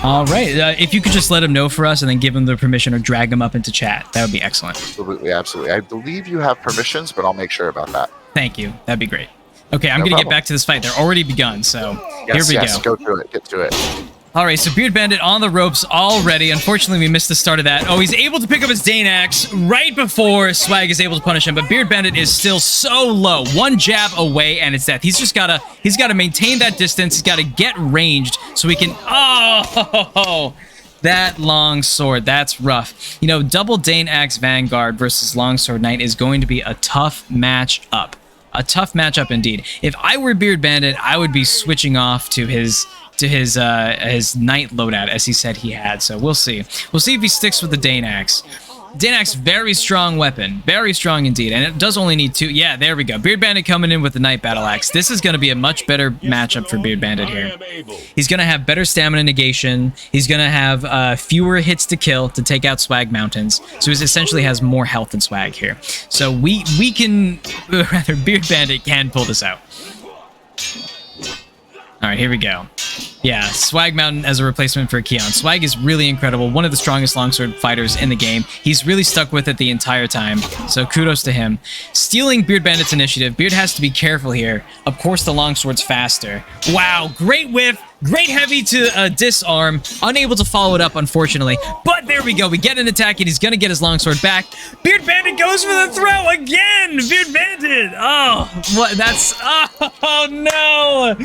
All right. If you could just let him know for us and then give him the permission or drag him up into chat, that would be excellent. Absolutely, absolutely. I believe you have permissions, but I'll make sure about that. Thank you. That'd be great. Okay, I'm going to get back to this fight. They're already begun, so here we go. Go through it. Get to it. All right, so Beard Bandit on the ropes already. Unfortunately, we missed the start of that. Oh, he's able to pick up his Dane Axe right before Swag is able to punish him, but Beard Bandit is still so low. One jab away, and it's death. He's got to maintain that distance. He's got to get ranged so he can... Oh, that long sword. That's rough. You know, double Dane Axe Vanguard versus Longsword Knight is going to be a tough match-up. A tough matchup indeed. If I were Beard Bandit, I would be switching off to his knight loadout, as he said he had. So we'll see. We'll see if he sticks with the Dane Axe. Dane Axe, very strong weapon. Very strong indeed. And it does only need 2. Yeah, there we go. Beard Bandit coming in with the Knight Battle Axe. This is going to be a much better matchup for Beard Bandit here. He's going to have better stamina negation. He's going to have fewer hits to kill to take out Swag Mountains. So he essentially has more health than Swag here. So we can... Rather, Beard Bandit can pull this out. All right, here we go. Yeah, Swag Mountain as a replacement for Keon. Swag is really incredible. One of the strongest longsword fighters in the game. He's really stuck with it the entire time, so kudos to him. Stealing Beard Bandit's initiative. Beard has to be careful here. Of course, the longsword's faster. Wow, great whiff. Great heavy to disarm. Unable to follow it up, unfortunately. But there we go. We get an attack, and he's going to get his longsword back. Beard Bandit goes for the throw again. Beard Bandit. Oh, what? That's... Oh, no.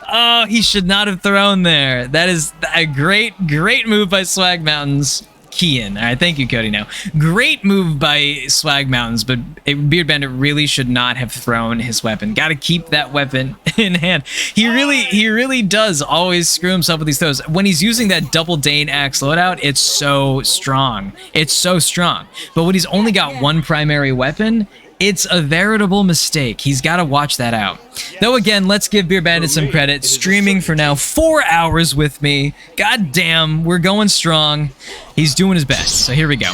Oh, he should not have thrown there. That is a great move by Swag Mountains. Kean. All right, thank you, Cody. Now, great move by Swag Mountains, but Beard Bandit really should not have thrown his weapon. Got to keep that weapon in hand. He really does always screw himself with these throws. When he's using that double Dane Axe loadout, it's so strong. It's so strong. But when he's only got one primary weapon, it's a veritable mistake. He's got to watch that out. Though again, let's give Beard Bandit some credit. Streaming for now 4 hours with me. God damn, we're going strong. He's doing his best. So here we go.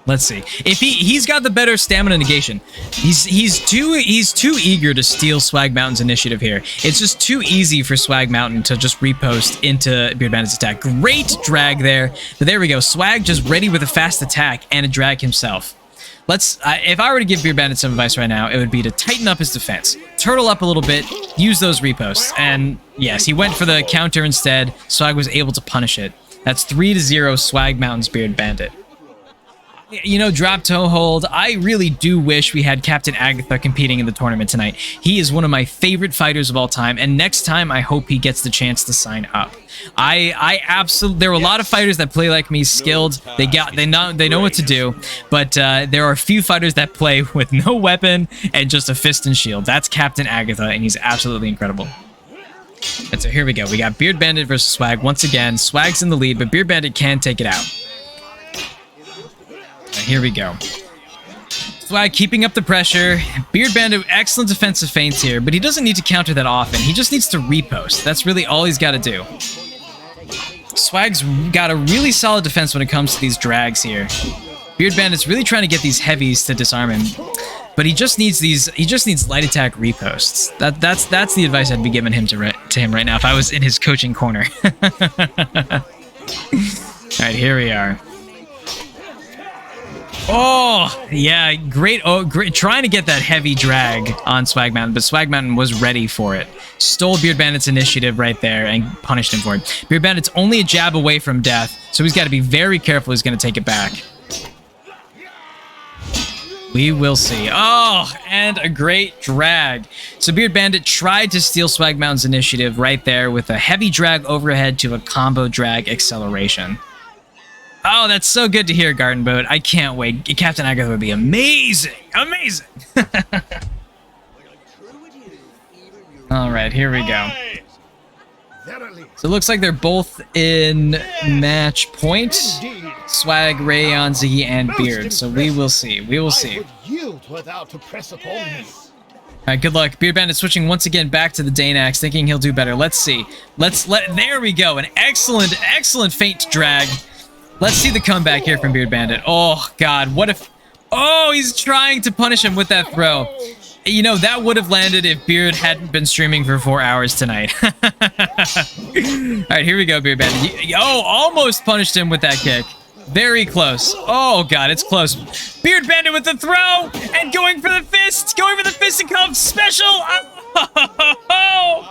Let's see. If he's got the better stamina negation. He's too eager to steal Swag Mountain's initiative here. It's just too easy for Swag Mountain to just repost into Beard Bandit's attack. Great drag there. But there we go. Swag just ready with a fast attack and a drag himself. If I were to give Beard Bandit some advice right now, it would be to tighten up his defense. Turtle up a little bit, use those reposts. And yes, he went for the counter instead. Swag was able to punish it. That's 3-0 Swag Mountain's Beard Bandit. You know, drop toe hold. I really do wish we had Captain Agatha competing in the tournament tonight. He is one of my favorite fighters of all time, and next time I hope he gets the chance to sign up. I absolutely... There are a lot of fighters that play like me, skilled. They know what to do, but there are a few fighters that play with no weapon and just a fist and shield. That's Captain Agatha, and he's absolutely incredible. And so here we go. We got Beard Bandit versus Swag. Once again, Swag's in the lead, but Beard Bandit can take it out. Here we go. Swag keeping up the pressure. Beard Bandit, excellent defensive feints here, but he doesn't need to counter that often. He just needs to repost. That's really all he's got to do. Swag's got a really solid defense when it comes to these drags here. Beard Bandit's really trying to get these heavies to disarm him, but he just needs these. He just needs light attack reposts. That's the advice I'd be giving him to him right now if I was in his coaching corner. All right, here we are. Oh, yeah, great. Oh, great. Trying to get that heavy drag on Swag Mountain, but Swag Mountain was ready for it. Stole Beard Bandit's initiative right there and punished him for it. Beard Bandit's only a jab away from death, so he's got to be very careful he's going to take it back. We will see. Oh, and a great drag. So Beard Bandit tried to steal Swag Mountain's initiative right there with a heavy drag overhead to a combo drag acceleration. Oh, that's so good to hear, Garden Boat. I can't wait. Captain Agatha would be amazing. Amazing. All right, here we go. So it looks like they're both in match point. Swag, Rayon, Ziggy, and Beard. So we will see. We will see. All right, good luck. Beard Bandit switching once again back to the Dane Axe, thinking he'll do better. Let's see. There we go. An excellent feint drag. Let's see the comeback here from Beard Bandit. Oh, God. What if... Oh, he's trying to punish him with that throw. You know, that would have landed if Beard hadn't been streaming for 4 hours tonight. All right, here we go, Beard Bandit. Oh, almost punished him with that kick. Very close. Oh, God, it's close. Beard Bandit with the throw and going for the fist. Going for the fisticuff special. Oh,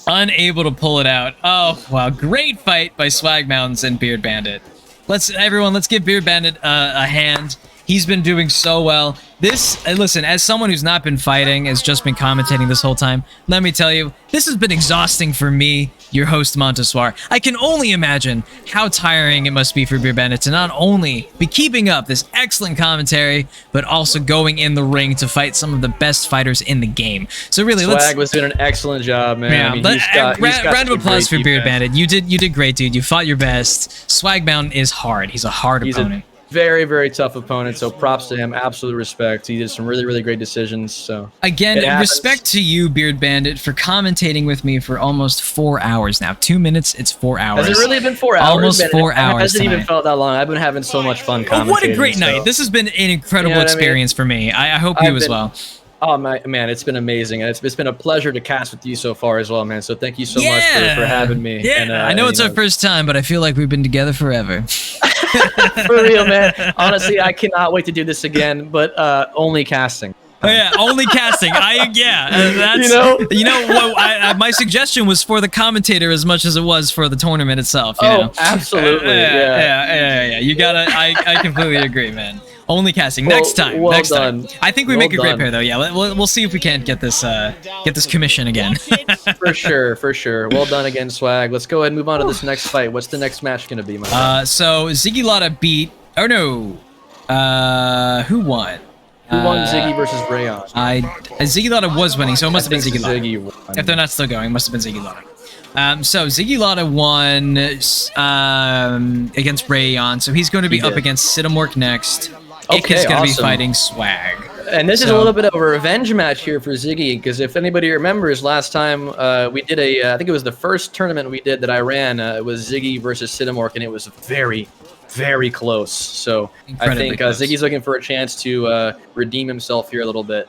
unable to pull it out. Oh, wow. Great fight by Swag Mountains and Beard Bandit. Let's give Beard Bandit a hand. He's been doing so well. Listen, as someone who's not been fighting, has just been commentating this whole time, let me tell you, this has been exhausting for me, your host, Montessoir. I can only imagine how tiring it must be for Beard Bandit to not only be keeping up this excellent commentary, but also going in the ring to fight some of the best fighters in the game. So really, Swag was doing an excellent job, man. Yeah, I mean, he's got round of some applause for great Beard defense. Bandit. You did great, dude. You fought your best. Swag Mountain is hard. He's a hard opponent. Very, very tough opponent, so props to him. Absolute respect. He did some really, really great decisions. So again, respect to you, Beard Bandit, for commentating with me for almost 4 hours now. 2 minutes, it's 4 hours. Has it really been 4 hours? Almost man? 4 hours. It hasn't tonight. even felt that long. I've been having so much fun commentating. What a great so. night! This has been an incredible You know what I mean? experience for me. I hope you as well. Oh man, it's been amazing. It's been a pleasure to cast with you so far as well, man. So thank you so much for having me. Yeah, and, I know it's our first time, but I feel like we've been together forever. For real, man. Honestly, I cannot wait to do this again, but only casting. Oh yeah, only casting. That's my suggestion was for the commentator as much as it was for the tournament itself. You know? Absolutely. Yeah. You gotta. I completely agree, man. Only casting next time. Well next done. time. I think we make a great pair, though. Yeah, we'll see if we can't get this commission again. For sure. Well done again, Swag. Let's go ahead and move on to this next fight. What's the next match gonna be, my friend? So Ziggy Lotta beat. Oh no. Who won? Who won Ziggy versus Rayon? Ziggy Lotta was winning, so it must have been Ziggy Lotta. Ziggy won. If they're not still going, it must have been Ziggy Lotta. So Ziggy Lotta won against Rayon, so he's going to be up against Sidamork next. Ik is going to be fighting Swag. And this is a little bit of a revenge match here for Ziggy, because if anybody remembers, last time we did I think it was the first tournament we did that I ran, it was Ziggy versus Sidamork, and it was very, very close. So I think Ziggy's looking for a chance to redeem himself here a little bit.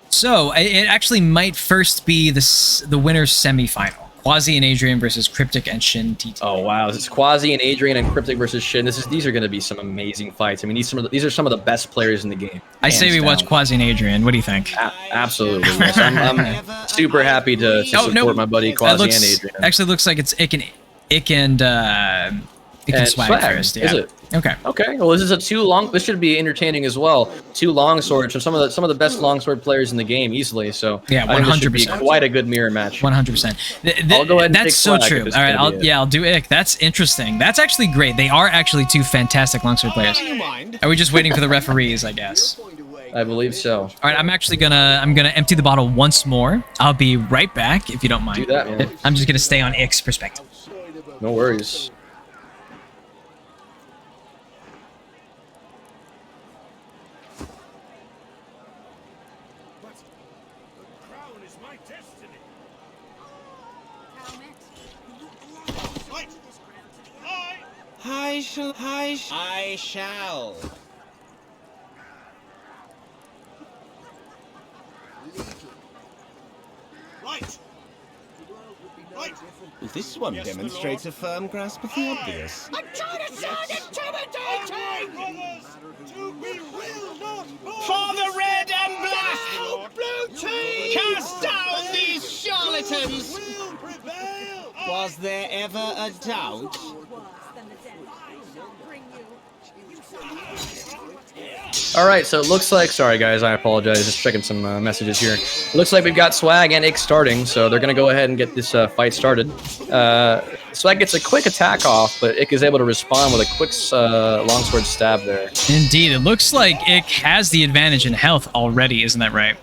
So it actually might first be the winner's semifinal. Quasi and Adrian versus Cryptic and Shin TT. Oh wow, this is Quasi and Adrian and Cryptic versus Shin. These are going to be some amazing fights. I mean, these are some of the best players in the game. I say we watch Quasi and Adrian. What do you think? Absolutely. Yes. I'm super happy to support my buddy Quasi and Adrian. Actually, looks like it's Ik and Swag first. Yeah. Is it? Okay. Well, this should be entertaining as well. Two longswords from some of the best longsword players in the game easily. So yeah, 100%. I think this should be quite a good mirror match. 100%. I'll go ahead and that's so Swag true. All right, I'll do Ik. That's interesting. That's actually great. They are actually two fantastic longsword players. Are we just waiting for the referees? I guess. I believe so. All right, I'm actually gonna empty the bottle once more. I'll be right back if you don't mind. Do that, man. I'm just gonna stay on Ik's perspective. No worries. I shall. Right. This one demonstrates a firm grasp of the obvious. I'm trying to sound intimidating! For the red and black! Blue team! Cast down these charlatans! Was there ever a doubt? All right, so it looks like, sorry guys, I apologize, just checking some messages here. Looks like we've got Swag and Ik starting, so they're going to go ahead and get this fight started. Swag gets a quick attack off, but Ik is able to respond with a quick longsword stab there. Indeed, it looks like Ik has the advantage in health already, isn't that right?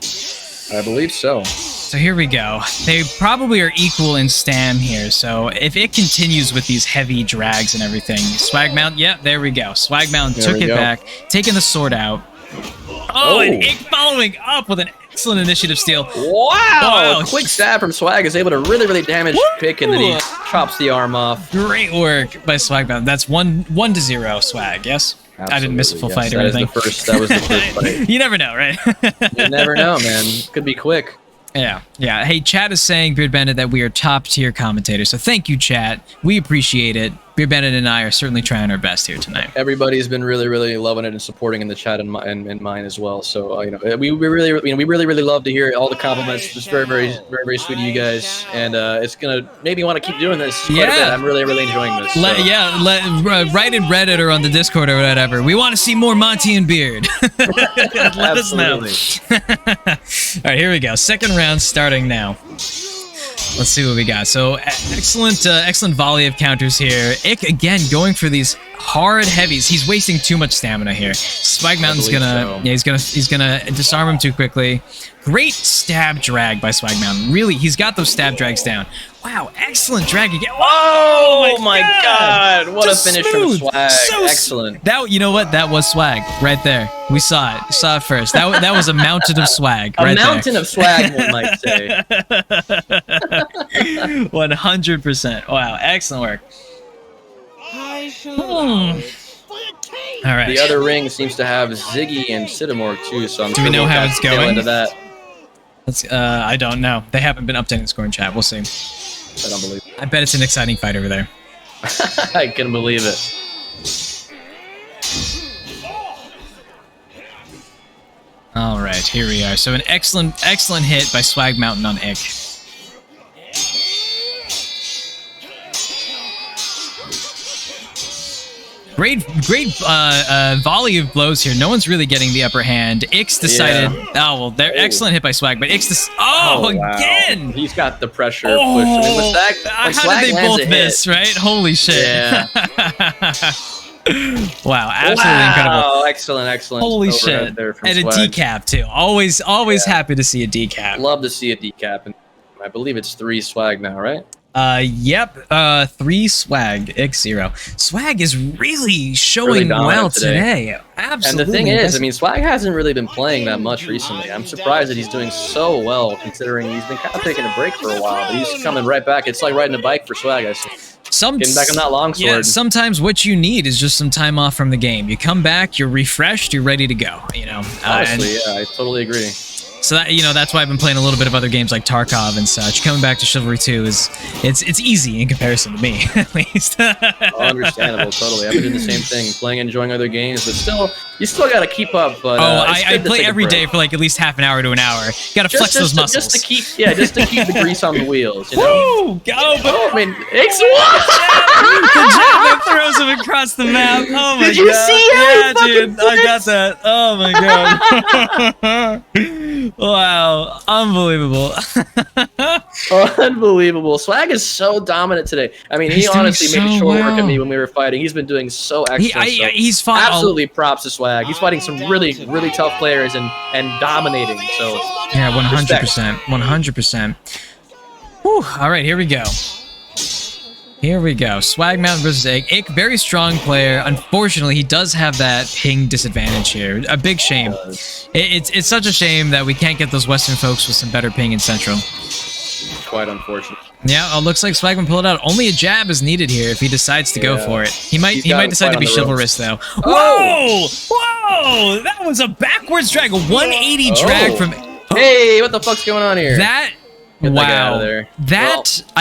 I believe so. So here we go. They probably are equal in stam here, so if it continues with these heavy drags and everything, Swag Mountain, yeah, there we go. Swag Mountain took it back, taking the sword out. Oh, and Ik following up with an excellent initiative steal. Wow! A quick stab from Swag is able to really damage Pick, and then he chops the arm off. Great work by Swag Mountain. That's 1-0 Swag, yes? I didn't miss a full fight or That is anything. that was the first fight. You never know, right? You never know, man. Could be quick. Yeah, yeah. Hey, chat is saying, Beard Bandit, that we are top tier commentators. So thank you, chat. We appreciate it. Beard Bandit and I are certainly trying our best here tonight. Everybody's been really, really loving it and supporting in the chat and mine as well. So we really love to hear all the compliments. It's very, very, very, very sweet of you guys, and it's gonna make me want to keep doing this. Quite a bit. I'm really, really enjoying this. So. Write in Reddit or on the Discord or whatever. We want to see more Monty and Beard. Let us know. All right, here we go. Second round starting now. Let's see what we got. So excellent volley of counters here. Ick again going for these hard heavies. He's wasting too much stamina here. Swag Mountain's gonna he's gonna disarm him too quickly. Great stab drag by Swag Mountain. Really, he's got those stab drags down. Wow, excellent drag again. Oh my god! What Just a finish smooth. from Swag. So Excellent. That, you know what? That was swag right there. We saw it. Saw it first. That was a mountain of swag right A mountain of swag, one might say. there. 100%. Wow, excellent work. I shall allow it. All right. The other ring seems to have Ziggy and Sidamork too, so I'm Do we know how it's going? Into that. Let's, I don't know. They haven't been updating the score in chat. We'll see. I don't believe it. I bet it's an exciting fight over there. I can believe it. All right, here we are. So an excellent hit by Swag Mountain on Ick. Great volley of blows here. No one's really getting the upper hand. Ix decided. Yeah. Oh well, they're excellent hit by Swag, but Ix Wow. again. He's got the pressure push. I mean, when how Swag did they lands both a miss? hit, Right? Holy shit! Yeah. Wow, absolutely incredible. Wow, excellent. Holy overhead shit! there from And a Swag. decap too. Always happy to see a decap. Love to see a decap, and I believe it's 3 Swag now, right? Yep. 3 Swag, X 0. Swag is really showing Really dominant well today. today. Absolutely. And the thing is, I mean, Swag hasn't really been playing that much recently. I'm surprised that he's doing so well, considering he's been kind of taking a break for a while, but he's coming right back. It's like riding a bike for Swag, I see. Getting back on that longsword. Yeah, sometimes what you need is just some time off from the game. You come back, you're refreshed, you're ready to go. You know. Honestly, yeah, I totally agree. So that, that's why I've been playing a little bit of other games like Tarkov and such. Coming back to Chivalry 2 it's easy in comparison to me, at least. Understandable, totally. I've been doing the same thing, playing, enjoying other games, but you still got to keep up. But I play every day for like at least half an hour to an hour. Got to flex those muscles. Just to keep the grease on the wheels. You know? Woo! Go! I mean, it's The jab that throws him across the map. Oh my god! Did you see how he Yeah, fucking dude, I got that. Oh my god! Wow, unbelievable. Unbelievable. Swag is so dominant today. I mean, He's he doing honestly made so a short work well. of me when we were fighting. He's been doing so excellent. So He's fought absolutely props to Swag. He's fighting some really, really tough players and dominating. So Yeah, 100%. 100%. Whew. All right, here we go. Here we go. Swag Mountain versus Egg. Ick, very strong player. Unfortunately, he does have that ping disadvantage here. A big shame. It's such a shame that we can't get those Western folks with some better ping in Central. quite unfortunate. Yeah, it looks like Swag can pull it out. Only a jab is needed here if he decides to go Yeah. for it. He might He's got decide to quite be on the chivalrous though. Oh! Whoa! That was a backwards drag. A 180 drag from. Hey, what the fuck's going on here? That. Get that guy out Wow, of there.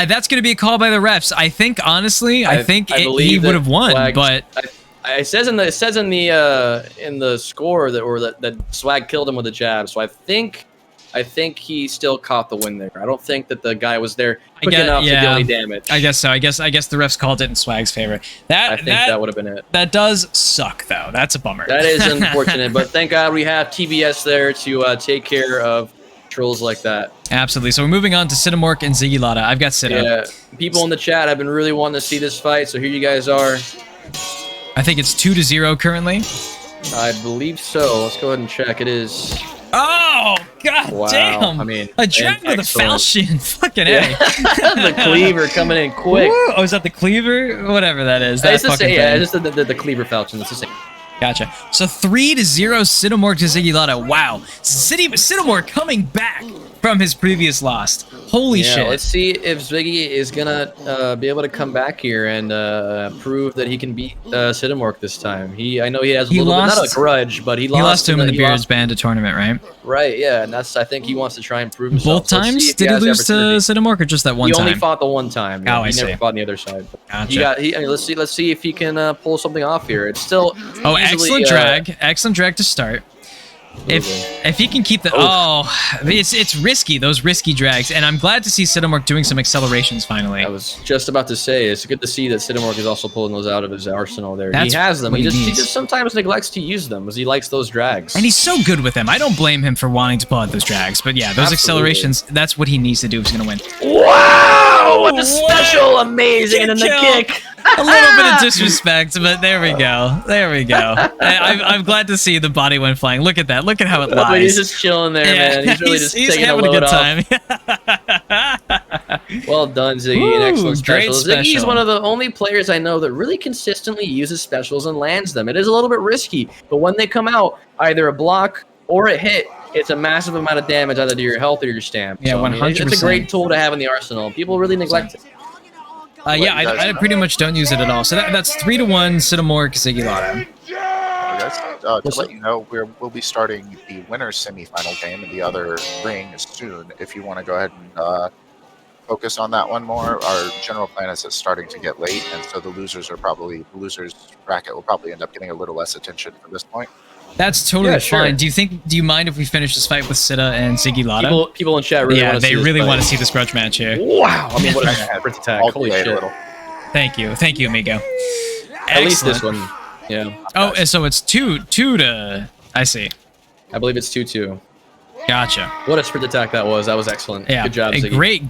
that's going to be a call by the refs. I think honestly, I think he believe would have won, Swag- but it says in the score that Swag killed him with a jab. So I think he still caught the win there. I don't think that the guy was there quick enough to do any damage. I guess so. I guess the refs called it in Swag's favor. I think that would have been it. That does suck though. That's a bummer. That is unfortunate, but thank God we have TBS there to take care of trolls like that. Absolutely. So we're moving on to Sidamork and Ziggy Lotta. I've got Sida. Yeah, people in the chat have been really wanting to see this fight, so here you guys are. I think it's 2-0 currently. I believe so. Let's go ahead and check. It is. Oh god Wow. damn! I mean, a drag with a excellent. falchion. Fucking Yeah. A. The cleaver coming in quick. Woo! Oh, is that the cleaver? Whatever that is. That It's the fucking same. Yeah, thing. it's just the cleaver falchion. It's the same. Gotcha. So 3-0 Sidamork to Ziggy Lotta. Wow. Sidamork coming back from his previous loss. Holy shit. Let's see if Ziggy is gonna be able to come back here and prove that he can beat Sidamork this time. I know he has a little bit, not a grudge, but he lost to him in the Beers Bandit tournament, right? Right, yeah, and I think he wants to try and prove himself. Both times? Did he lose to Sidamork or just that one time? He only fought the one time. Oh, I he see. never fought on the other side. Gotcha. Let's see if he can pull something off here. It's still excellent drag. Excellent drag to start. If he can keep the it's risky, those risky drags, and I'm glad to see Sidamork doing some accelerations finally. I was just about to say it's good to see that Sidamork is also pulling those out of his arsenal there. That's he has them. what He he just sometimes neglects to use them as he likes those drags. And he's so good with them. I don't blame him for wanting to pull out those drags, but yeah, those accelerations, that's what he needs to do if he's gonna win. Wow! What a special, amazing, and then the kick. A little bit of disrespect, but there we go. There we go. I'm glad to see the body went flying. Look at that. Look at how it lies. But he's just chilling there, man. He's really just taking having a load good time. Well done, Ziggy. An excellent great special. Ziggy is special. one of the only players I know that really consistently uses specials and lands them. It is a little bit risky, but when they come out, either a block or a hit, it's a massive amount of damage either to your health or your stamp. Yeah, so, 100%. It's a great tool to have in the arsenal. People really neglect it. Yeah, I pretty much don't use it at all. So that's 3-1 Sidamork Ziggy Lotto. To let you know, we'll be starting the winner's semifinal game in the other ring soon. If you want to go ahead and focus on that one more, our general plan is it's starting to get late, and so the losers bracket will probably end up getting a little less attention from this point. That's totally sure. fine. Do you mind if we finish this fight with Sida and Ziggy Lotto? People in chat really want to see this fight. want to see this grudge match here. Wow! I mean, what a sprint attack! Holy shit! Thank you, amigo. At least this one, yeah. Oh, and so it's 2-2 to. I see. I believe it's 2-2. Gotcha. What a sprint attack that was. That was excellent. Yeah, Good job, a Ziggy. great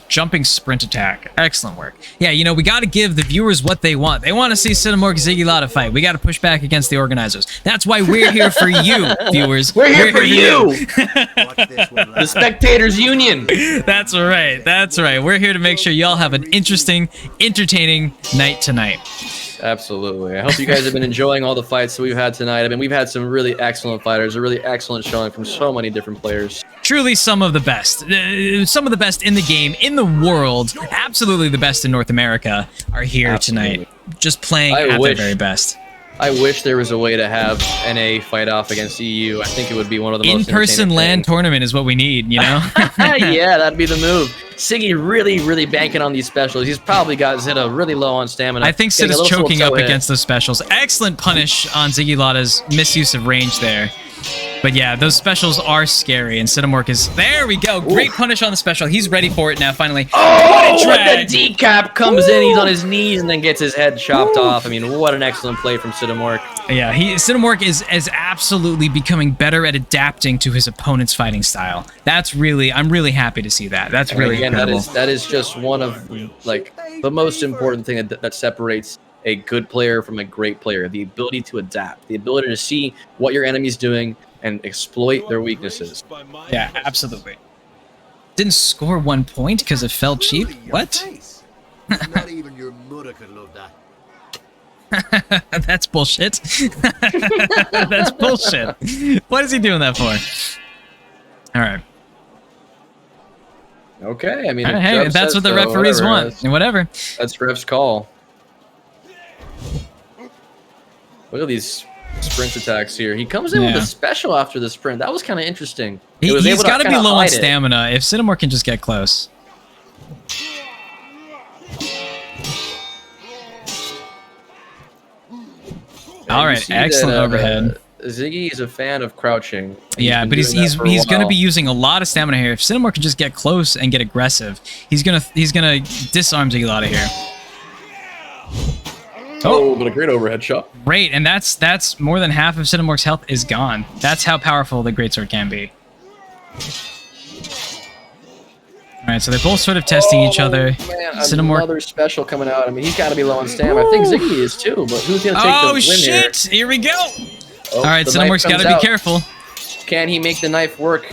jumping sprint attack. Excellent work. Yeah, we got to give the viewers what they want. They want to see Sidamork Ziggy Lotto fight. We got to push back against the organizers. That's why we're here for you, viewers. We're here for you. The Spectators Union. That's right. That's right. We're here to make sure y'all have an interesting, entertaining night tonight. Absolutely. I hope you guys have been enjoying all the fights that we've had tonight. I mean, we've had some really excellent fighters, a really excellent showing from so many different players. Truly some of the best. Some of the best in the game, in the world, absolutely the best in North America are here tonight. Just playing at their very best. I wish there was a way to have NA fight off against EU. I think it would be one of the most in-person LAN tournament is what we need, Yeah, that'd be the move. Siggy really banking on these specials. He's probably got Zeta really low on stamina. I think Sid is choking up against those specials. Excellent punish on Ziggy Lotta's misuse of range there. But yeah, those specials are scary, and Sidamork is... There we go. Great punish on the special. He's ready for it now, finally. Oh, what the decap comes in. He's on his knees and then gets his head chopped off. I mean, what an excellent play from Sidamork. Yeah, Sidamork is absolutely becoming better at adapting to his opponent's fighting style. That's really... I'm really happy to see that. That's really incredible. That is just one of, like, the most important thing that separates a good player from a great player. The ability to adapt. The ability to see what your enemy's doing and exploit their weaknesses. Yeah, absolutely. Didn't score 1 point because it felt cheap? What? Not even your mother could love that. That's bullshit. That's bullshit. What is he doing that for? All right. Okay, I mean, hey, that's what the referees want. Whatever. That's ref's call. Look at these sprint attacks here. He comes in with a special after the sprint. That was kind of interesting. He's got to be low on stamina if Sidamork can just get close. All right, excellent overhead. Ziggy is a fan of crouching. Yeah, but he's going to be using a lot of stamina here. If Sidamork can just get close and get aggressive, he's gonna disarm Ziggy Lotta here. Oh, but a great overhead shot. Great, and that's more than half of Sidamork's health is gone. That's how powerful the greatsword can be. All right, so they're both sort of testing each other. Man, another special coming out. I mean, he's got to be low on stamina. I think Ziggy is too, but who's going to take the win shit! Here we go! Oh, all right, Sidamork's got to be careful. Can he make the knife work?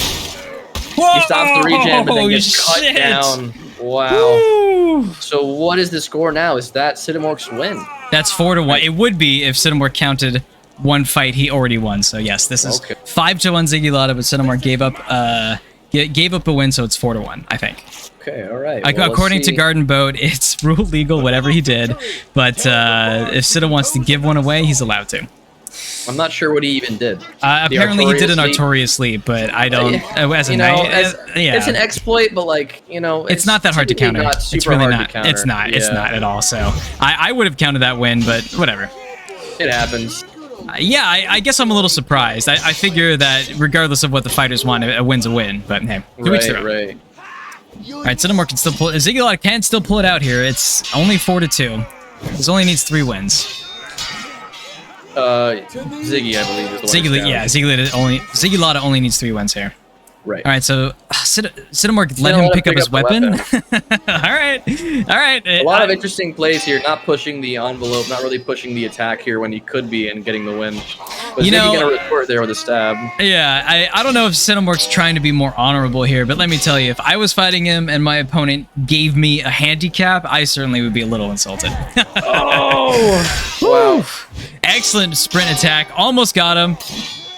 Whoa! He stops the regen, but then gets cut down. Wow. Woo! So what is the score now? Is that Sidamork's win? That's 4-1. It would be if Sidamork counted one fight he already won. So yes, this is 5-1 Ziggy Lotta, but Sidamork gave gave up a win, so it's 4-1, I think. Okay, all right. Like, well, according let's to see. Garden Boat, it's rule legal, whatever he did. But if Sida wants to give one away, he's allowed to. I'm not sure what he even did. Apparently, he did an Artorias Artorias leap, but I don't. As a You know, knight, yeah. it's an exploit, but like, you know, It's not that hard to typically counter. Not It's super really hard not. To counter. It's not. It's Yeah, not at all. So I would have counted that win, but whatever. It happens. Yeah, I guess I'm a little surprised. I figure that regardless of what the fighters want, a win's a win. But hey, 2 weeks Right, ago. right. All right, Cinnamore can still pull. Ziggulat can still pull it out here. It's only 4-2. This only needs 3 wins. Ziggy, I believe, is the one. Ziggulat, yeah, Ziggulat only needs 3 wins here. Right. All right, so Cinnamore let him pick up his the weapon. all right. A lot of interesting plays here, not pushing the envelope, not really pushing the attack here when he could be and getting the win. But You Ziggy know- gonna retort there with a stab. Yeah, I don't know if Cinemore's trying to be more honorable here, but let me tell you, if I was fighting him and my opponent gave me a handicap, I certainly would be a little insulted. Oh! Wow. Excellent sprint attack. Almost got him.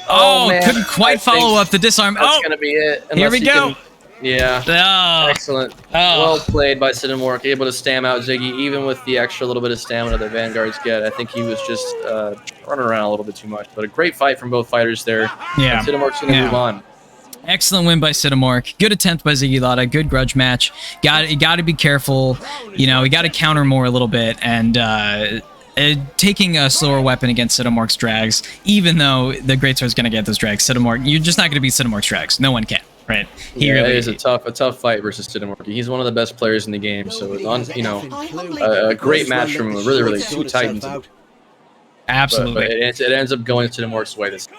Oh, man. couldn't I quite think follow up the disarm. That's Oh, gonna be it. here unless we he go. Yeah. Oh, Excellent. Oh. Well played by Cinnamore, able to stam out Ziggy, even with the extra little bit of stamina that Vanguards get. I think he was just running around a little bit too much. But a great fight from both fighters there. Yeah. And Cinnamore's going to Yeah. move on. excellent win by Cinnamork. Good attempt by Ziggulat. Good grudge match. You got to be careful. You know, you got to counter more a little bit, and taking a slower weapon against Cinnamork's drags, even though the Greatsword is going to get those drags. Cinnamork, you're just not going to beat Cinnamork's drags. No one can, right? It is a tough fight versus Cinnamork. He's one of the best players in the game, so a great match from really two titans. Absolutely. But it ends up going Cinnamork's way this time.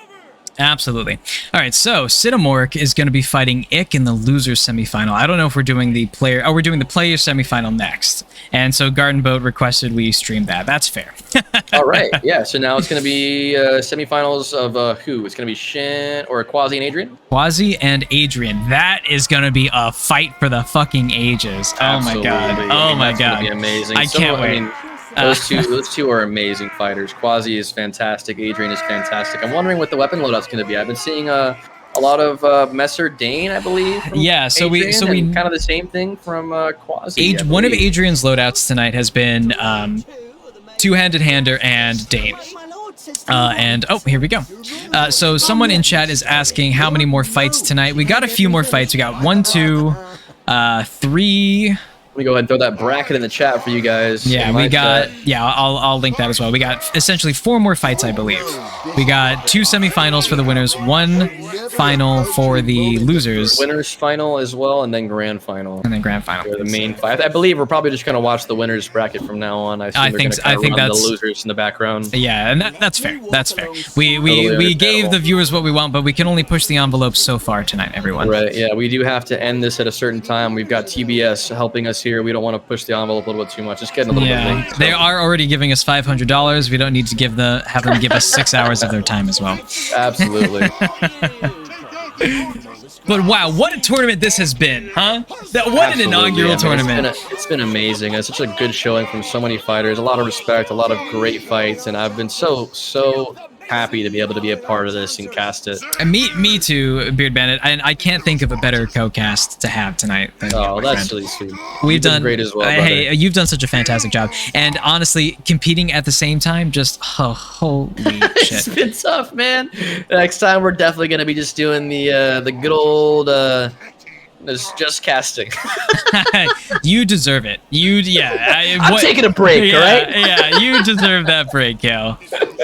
Absolutely. All right, so Cinnamork is going to be fighting Ick in the losers semifinal. I don't know if we're doing the player. Oh, we're doing the player semifinal next. And so Garden Boat requested we stream that. That's fair. All right, yeah. So now it's going to be semifinals of who? It's going to be Shin or Quasi and Adrian. Quasi and Adrian. That is going to be a fight for the fucking ages. Oh my god. Absolutely. Oh my That's gonna god. be amazing. I can't wait. Those two are amazing fighters. Quasi is fantastic. Adrian is fantastic. I'm wondering what the weapon loadout's going to be. I've been seeing a lot of Messer Dane, I believe. from Yeah, so we Adrian, and kind of the same thing from Quasi. I One of believe. Adrian's loadouts tonight has been two-handed hander and Dane. And oh, here we go. So someone in chat is asking how many more fights tonight. We got a few more fights. We got 1, 2, 3. Let me go ahead and throw that bracket in the chat for you guys. Yeah, in we my got. chat. Yeah, I'll link that as well. We got essentially 4 more fights, I believe. We got 2 semifinals for the winners, 1 final for the losers, Winners final as well, and then grand final. and then grand final. For the main fight. I believe we're probably just going to watch the winners bracket from now on. I think that's- the losers in the background. Yeah, and that's fair. That's fair. We Totally gave understandable. the viewers what we want, but we can only push the envelope so far tonight, everyone. Right, yeah, we do have to end this at a certain time. We've got TBS helping us here. We don't want to push the envelope a little bit too much. It's getting a little bit Yeah, late. so- they are already giving us $500. We don't need to have them give us 6 hours of their time as well. Absolutely. But wow, what a tournament this has been, huh? What an Absolutely. inaugural I mean, tournament. It's been amazing. It's such a good showing from so many fighters. A lot of respect, a lot of great fights, and I've been so happy to be able to be a part of this and cast it. And me too, Beard Bandit. And I can't think of a better co-cast to have tonight than you, Oh, my that's friend. really sweet. We've You've been done great as well. Hey, brother. you've done such a fantastic job. And honestly, competing at the same time, just holy It's shit. been tough, man. Next time we're definitely gonna be just doing the good old just casting. You deserve it. I'm taking a break, all right? Yeah, you deserve that break, Cal.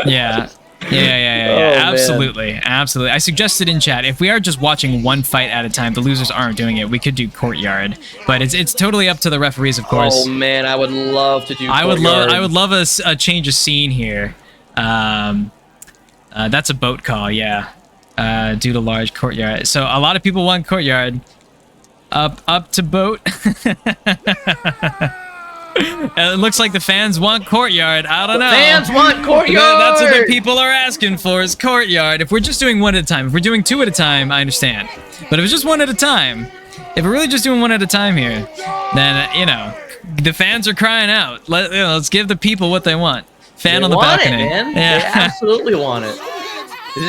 Yeah. Oh, man. Absolutely. I suggested in chat, if we are just watching one fight at a time, the losers aren't doing it, we could do Courtyard. But it's totally up to the referees, of course. Oh man, I would love to do. I would Courtyard. love a change of scene here. That's a boat call, yeah. Due to large Courtyard. So a lot of people want Courtyard. Up to boat. It looks like the fans want Courtyard. I don't know. Fans want Courtyard. That's what the people are asking for is Courtyard. If we're just doing 1 at a time, if we're doing 2 at a time, I understand. But if it's just 1 at a time, if we're really just doing 1 at a time here, then the fans are crying out. Let's give the people what they want. Fan They on the want balcony. it, man. Yeah. They absolutely want it.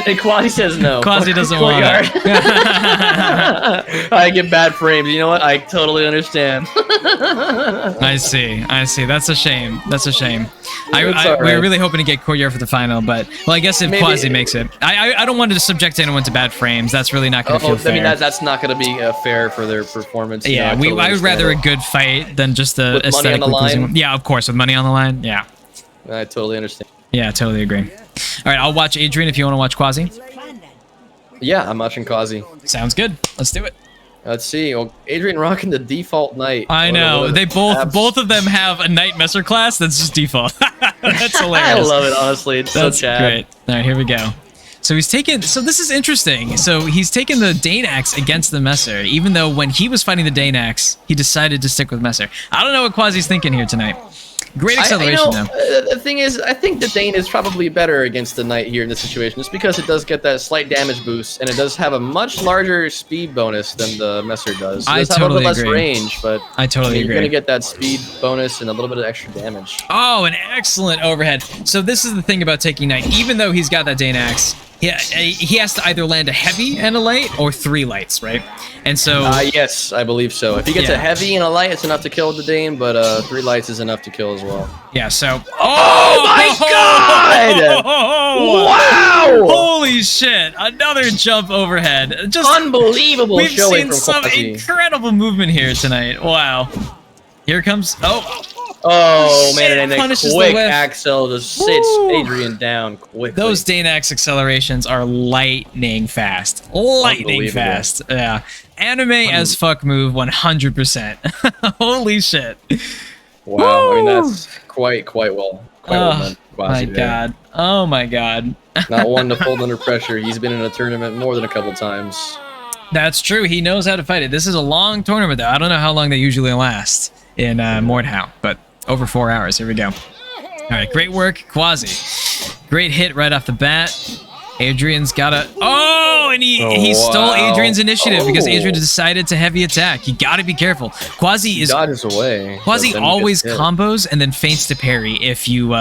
And Quasi says no. Quasi doesn't want Courtyard. it. I get bad frames. You know what? I totally understand. I see. That's a shame. That's a shame. It's We alright. were really hoping to get Courtyard for the final, but well, I guess if Maybe- Quasi makes it, I don't want to subject anyone to bad frames. That's really not going to feel I fair. mean, that's not going to be fair for their performance. Yeah, I totally I would rather a understand good fight than just a With money on the aesthetically pleasing line? one. Yeah, of course, with money on the line. Yeah, it. I totally understand. yeah, totally agree. All right, I'll watch Adrian if you want to watch Quasi. Yeah, I'm watching Quasi. Sounds good. Let's do it. Let's see. Well, Adrian rocking the default knight. I know What a- they both of them have a Knight Messer class that's just default. That's hilarious. I love it, honestly. It's That's so Chad. great. All right, here we go. So he's taken. So this is interesting. So he's taken the Danax against the Messer, even though when he was fighting the Danax, he decided to stick with Messer. I don't know what Quasi's thinking here tonight. Great acceleration though. The thing is, I think the Dane is probably better against the Knight here in this situation, just because it does get that slight damage boost, and it does have a much larger speed bonus than the Messer does. It I does have totally a little bit agree. less range, but I totally you're agree. gonna get that speed bonus and a little bit of extra damage. Oh, an excellent overhead. So this is the thing about taking Knight. Even though he's got that Danax, he has to either land a heavy and a light or 3 lights, right? And so Yes, I believe so. If he gets Yeah. a heavy and a light, it's enough to kill the Dane, but 3 lights is enough to kill as well. yeah. So Oh my God! Wow! Holy shit! Another jump overhead. Just Unbelievable we've showing seen from some Quasi. incredible movement here tonight. Wow. Here comes. Oh Shit, man, and a punishes the quick whiff. Axel just sits Woo. Adrian down quickly. Those Danax accelerations are lightning fast. Lightning Unbelievable. fast. Yeah. Anime as fuck move 100%. Holy shit. Wow, I mean Woo. that's quite well done. Quasi My there. god. Oh my god. Not one to fold under pressure. He's been in a tournament more than a couple times. That's true. He knows how to fight it. This is a long tournament though. I don't know how long they usually last in Mordhau, but over 4 hours. Here we go. All right, great work, Quasi. Great hit right off the bat. Adrian's got a... Oh, and he stole wow. Adrian's initiative because Oh. Adrian decided to heavy attack. You got to be careful. Quasi is... Dodges away. Quasi but then he always gets hit. combos and then feints to parry if you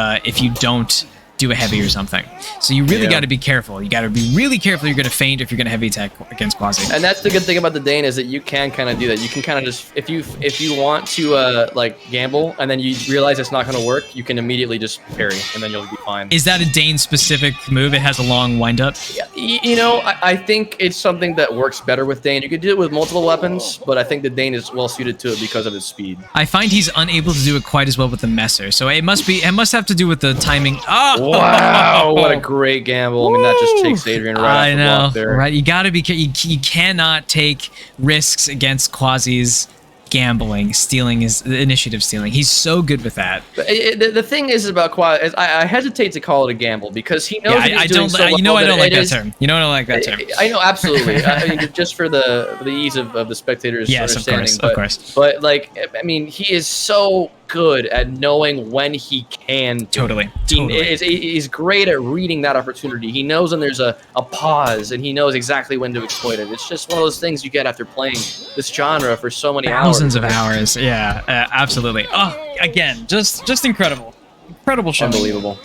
don't do a heavy or something. So you really Yeah. got to be careful. You got to be really careful. You're going to feint if you're going to heavy attack against Quasi. And that's the good thing about the Dane is that you can kind of do that. You can kind of just if you want to like gamble and then you realize it's not going to work, you can immediately just parry and then you'll be fine. Is that a Dane specific move? It has a long wind up. You know, I think it's something that works better with Dane. You could do it with multiple weapons, but I think the Dane is well suited to it because of its speed. I find he's unable to do it quite as well with the Messer. So it must have to do with the timing. Oh, Wow, what a great gamble. I mean, that just takes Adrian right I off the know, block there. right? You got to be. You cannot take risks against Quasi's gambling, stealing his initiative stealing. He's so good with that. But the thing is about Quasi, is I hesitate to call it a gamble because he knows Yeah, that he's I doing don't. so well You know, I that don't like it that is- term. You know, I don't like that term. I know, absolutely. I mean, just for the ease of the spectators' Yes, of understanding. course, of course. But like, I mean, he is so good at knowing when he can. do it. Totally, He totally. he's great at reading that opportunity. He knows when there's a pause, and he knows exactly when to exploit it. It's just one of those things you get after playing this genre for so many Thousands hours. of hours. Yeah, absolutely. Oh, again, just incredible, incredible show. Unbelievable.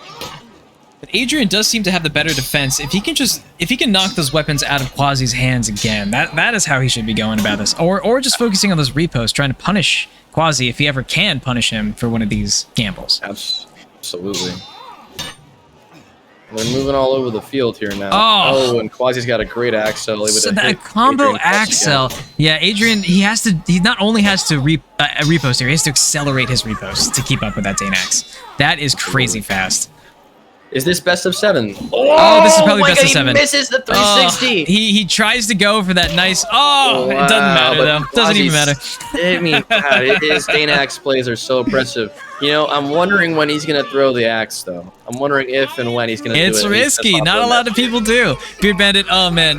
But Adrian does seem to have the better defense. If he can knock those weapons out of Quasi's hands again, that is how he should be going about this. Or just focusing on those repos, trying to punish Quasi if he ever can punish him for one of these gambles. Absolutely. They're moving all over the field here now. Oh. And Quasi's got a great Axel. Able So to that hit combo Adrian twice again. Axel, yeah, Adrian, he not only has to repost here, he has to accelerate his repost to keep up with that Danax. That is crazy fast. Is this best of 7? Oh, this is probably my best God, of 7. He misses the 360. He tries to go for that nice. Oh, it doesn't matter but though. Doesn't even matter. I mean, God, his Danax plays are so impressive. You know, I'm wondering when he's gonna throw the axe, though. I'm wondering if and when he's gonna do it. It's He's risky. gonna Not pop a on lot that. of people do. Beard Bandit. Oh man,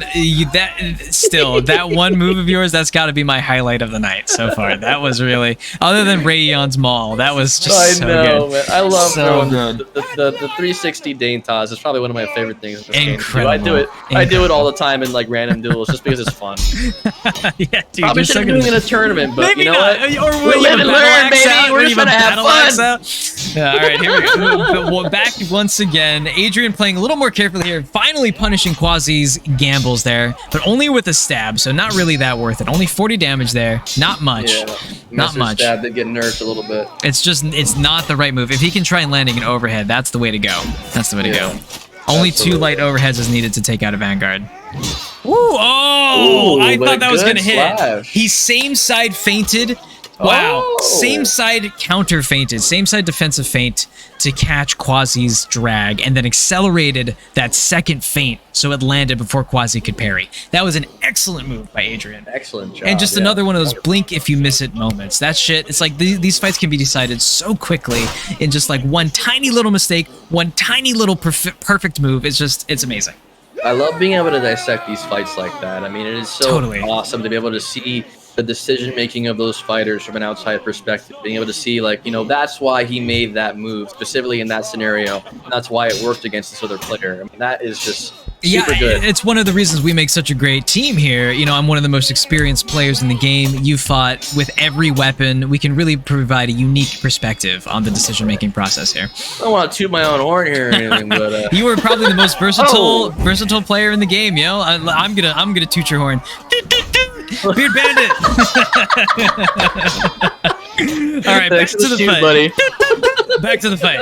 that one move of yours, that's got to be my highlight of the night so far. That was really, other than Rayon's Maul, that was just I so know, good. man. I love So throwing good. the 360 Dane toss. It's probably one of my favorite things. In this game. Incredible. I do it. I do it all the time in like random duels just because it's fun. Yeah, dude. Probably you're should so have good been at doing it in this. a tournament, but Maybe you know not. what? Or We live and learn, baby. We're just even gonna have battle fun. so? Yeah, all right, here we go. Well, back once again. Adrian playing a little more carefully here, finally punishing Quasi's gambles there, but only with a stab, so not really that worth it. Only 40 damage there. Not much. Yeah, Not much. Stab did get nerfed a little bit. It's not the right move. If he can try and landing an overhead, that's the way to go. That's the way to go. Only 2 light overheads is needed to take out a Vanguard. Ooh, oh! Ooh, I but thought that was good gonna hit. slash. He same side feinted. Wow. Oh. Same side counter feinted. Same side defensive feint to catch Quasi's drag, and then accelerated that second feint so it landed before Quasi could parry. That was an excellent move by Adrian. Excellent job. And just another one of those blink if you miss it moments. That shit, it's like these fights can be decided so quickly in just like one tiny little mistake, one tiny little perfect move. It's amazing. I love being able to dissect these fights like that. I mean, it is so Totally. awesome to be able to see the decision making of those fighters from an outside perspective, being able to see, like, you know, that's why he made that move specifically in that scenario, and that's why it worked against this other player. I mean, that is just super good. It's one of the reasons we make such a great team here. You know, I'm one of the most experienced players in the game. You fought with every weapon. We can really provide a unique perspective on the decision-making process here. I don't want to toot my own horn here or anything, but You were probably the most versatile player in the game, yo. I'm gonna toot your horn. Beard Bandit. All right, back to the fight. buddy. Back to the fight.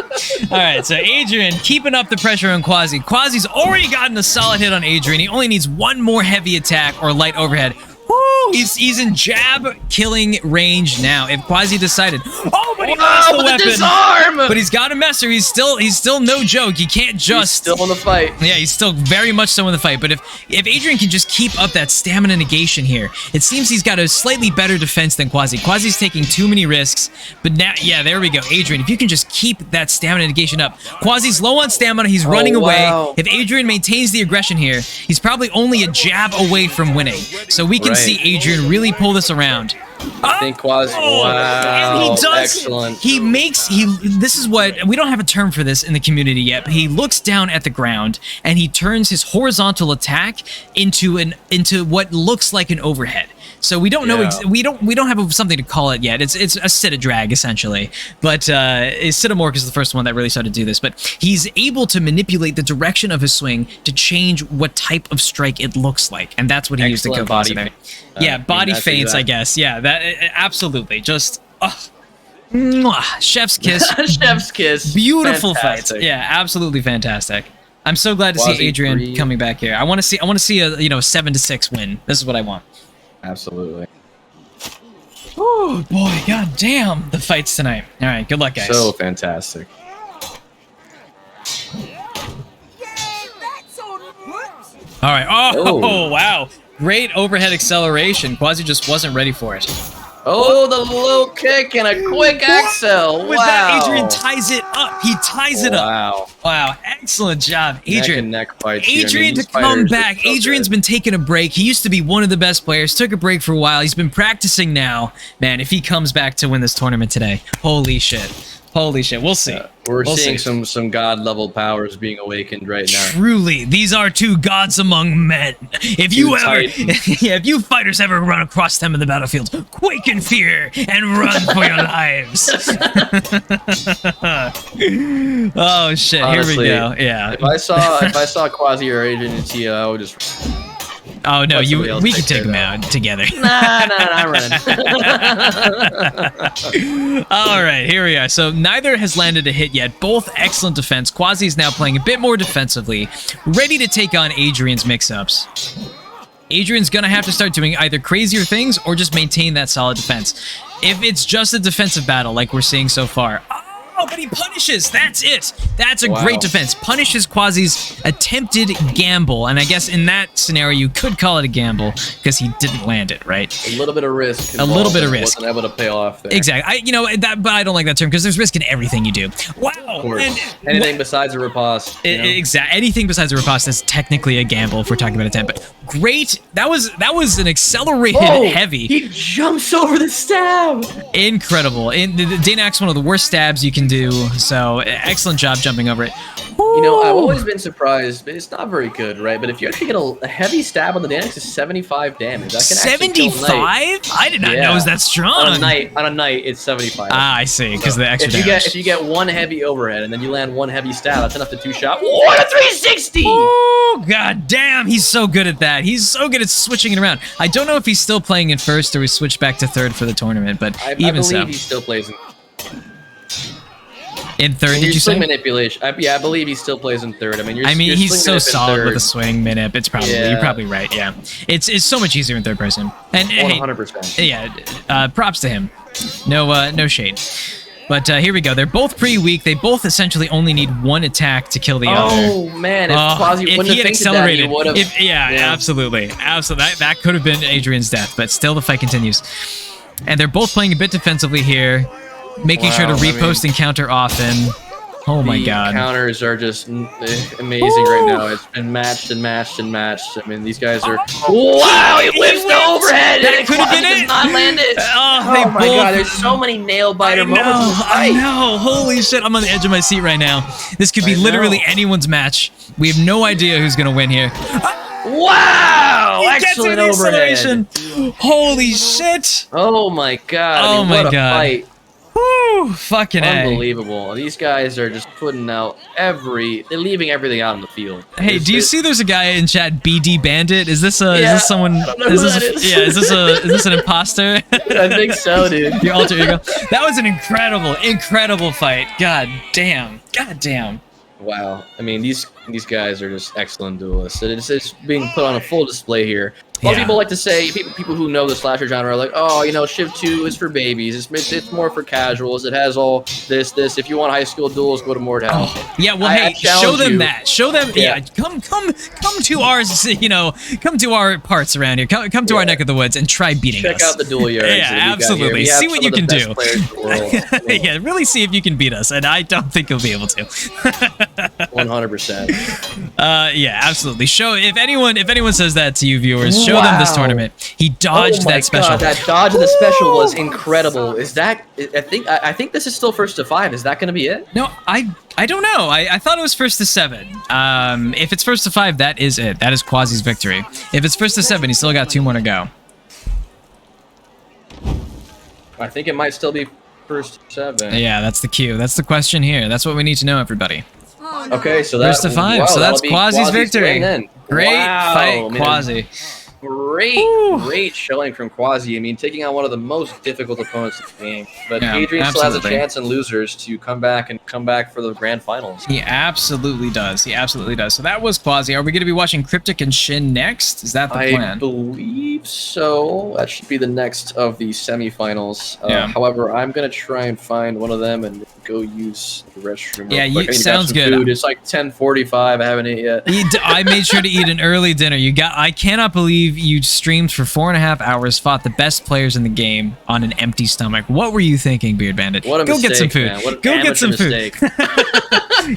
All right, so Adrian keeping up the pressure on Quasi. Quasi's already gotten a solid hit on Adrian. He only needs one more heavy attack or light overhead. Woo! He's in jab killing range now. If Quasi decided, but he lost the weapon. Disarm! But he's got a messer. He's still no joke. He can't just Still in the fight. Yeah, he's still very much so in the fight. But if Adrian can just keep up that stamina negation here, it seems he's got a slightly better defense than Quasi. Quasi's taking too many risks. But now, yeah, there we go. Adrian, if you can just keep that stamina negation up. Quasi's low on stamina. He's running wow. away. If Adrian maintains the aggression here, he's probably only a jab away from winning. So we can see Adrian really pull this around. I think Quasi. Wow. And he does. Excellent. This is what we don't have a term for this in the community yet, but he looks down at the ground and he turns his horizontal attack into what looks like an overhead. So we don't know. We don't have something to call it yet. It's a Sita drag essentially, but Sitamork is the first one that really started to do this. But he's able to manipulate the direction of his swing to change what type of strike it looks like, and that's what he used to go body there. feint. Yeah, body that's feints, I exact. guess. Yeah, that absolutely just. Mwah, chef's kiss. Chef's kiss. Beautiful Fantastic. fight. Yeah, absolutely fantastic. I'm so glad to see Quasi Adrian three. coming back here. I want to see a 7-6 win. This is what I want. Absolutely. Oh boy, god damn the fights tonight. All right, good luck, guys. So fantastic. All right. Oh, Oh. wow. Great overhead acceleration. Quasi just wasn't ready for it. Oh, the low kick and a quick axel. With wow. that, Adrian ties it up. He ties it up. Wow. Wow, excellent job, Neck Adrian. and neck fights here. I mean, Adrian to these come fighters are back. so Adrian's good. been taking a break. He used to be one of the best players. Took a break for a while. He's been practicing now. Man, if he comes back to win this tournament today, holy shit. Holy shit. We'll see. We're We'll seeing see. some god level powers being awakened right now. Truly, these are two gods among men. If you if you fighters ever run across them in the battlefield, quake in fear and run for your lives. Oh shit! Honestly, here we go. Yeah. If I saw Quasi or Adrian and Tia, I would just. Oh no, Let somebody else we can take take them care out together. Nah, I'm running. All right, here we are. So neither has landed a hit yet. Both excellent defense. Quasi's now playing a bit more defensively, ready to take on Adrian's mix-ups. Adrian's gonna have to start doing either crazier things or just maintain that solid defense. If it's just a defensive battle like we're seeing so far. Oh, but he punishes. That's it. That's a great defense. Punishes Quasi's attempted gamble. And I guess in that scenario, you could call it a gamble because he didn't land it, right? A little bit of risk. A little bit of risk. Wasn't able to pay off there. Exactly. But I don't like that term because there's risk in everything you do. Wow. Of course. Anything besides a riposte. you know? Exactly. Anything besides a riposte is technically a gamble if we're talking about a 10. But great. That was an accelerated heavy. He jumps over the stab. Incredible. Danak's one of the worst stabs you can do. So excellent job jumping over it. Woo. You know, I've always been surprised, but it's not very good, right? But if you actually get a heavy stab on the Danix, it's 75 damage. That can actually kill a knight. 75? I did not know Yeah. it was that strong. On a night, it's 75. Ah, I see, because of the extra damage. If you get one heavy overhead and then you land one heavy stab, that's enough to two-shot. What a 360! Oh, god damn, he's so good at that. He's so good at switching it around. I don't know if he's still playing in first or he switched back to third for the tournament, but I even believe so. he still plays In third, did you swing say? manipulation. I believe he still plays in third. I mean, He's so solid with a a swing minip. It's probably Yeah. you're probably right. Yeah, it's so much easier in third person. And hey, 100%. yeah, props to him. No shade. But here we go. They're both pretty weak. They both essentially only need one attack to kill the other. Oh man, if Quasi If wouldn't he have had fainted that, he accelerated, would have. yeah, absolutely. That could have been Adrian's death, but still the fight continues. And they're both playing a bit defensively here, making sure to Wow, I repost and counter often. Oh my The god. counters are just amazing right now. It's been matched and matched and matched. I mean, these guys are. Wow, he whips the whipped. overhead That and could have Quasi been does it. not land it. Oh, they Oh my both. god, there's so many nail biter I moments in this know, I fight. know. Holy shit, I'm on the edge of my seat right now. This could be I know. literally anyone's match. We have no idea who's gonna win here. Wow, He gets excellent the overhead. acceleration. Holy shit. Oh my god. Oh I mean, my what a God. fight. Whew, fucking A. Unbelievable. These guys are just putting out they're leaving everything out on the field. Hey, do you see there's a guy in chat, BD Bandit? Is this Yeah, someone? I don't know who that is. Yeah, is this an imposter? I think so, dude. Your alter ego. That was an incredible fight. God damn. Wow. I mean, these guys are just excellent duelists. It's being put on a full display here. A lot of Yeah. people like to say, people who know the slasher genre are like, oh, you know, Shiv 2 is for babies. It's more for casuals. It has all this. If you want high school duels, go to Mordhau. Oh, yeah, well, I hey, show challenge them you. that. Show them, yeah. Come to ours, come to our parts around here. Come to our neck of the woods and try beating Check us. out the duel yards. Yeah, that we got here. absolutely. We have See what some you of the can best do. players in the world. Yeah, really see if you can beat us, and I don't think you'll be able to. 100%. Yeah, absolutely. Show if anyone says that to you, viewers, show them this Wow. tournament. He dodged Oh my that special. God, that dodge of the special was incredible. Is that? I think this is still first to 5. Is that going to be it? No, I don't know. I thought it was first to 7. If it's first to 5, that is it. That is Quasi's victory. If it's first to 7, he's still got 2 more to go. I think it might still be first to 7. Yeah, that's the cue. That's the question here. That's what we need to know, everybody. Okay, so First that's to 5. So that's Quasi's victory. win then. Great Wow, fight, I mean, Quasi. Great showing from Quasi. I mean, taking on one of the most difficult opponents in the game. But Yeah, Adrian still has a absolutely. chance in losers to come back for the grand finals. He absolutely does. So that was Quasi. Are we going to be watching Cryptic and Shin next? Is that the I plan? believe so. That should be the next of the semifinals. Yeah. However, I'm gonna try and find one of them and go use the restroom. Yeah, real quick. I need to grab sounds some good. Food. It's like 10:45. I haven't eaten yet. I made sure to eat an early dinner. I cannot believe you streamed for 4.5 hours, fought the best players in the game on an empty stomach. What were you thinking, Beard Bandit? What a Go mistake, get some food. man. What an Go get amateur some food. mistake.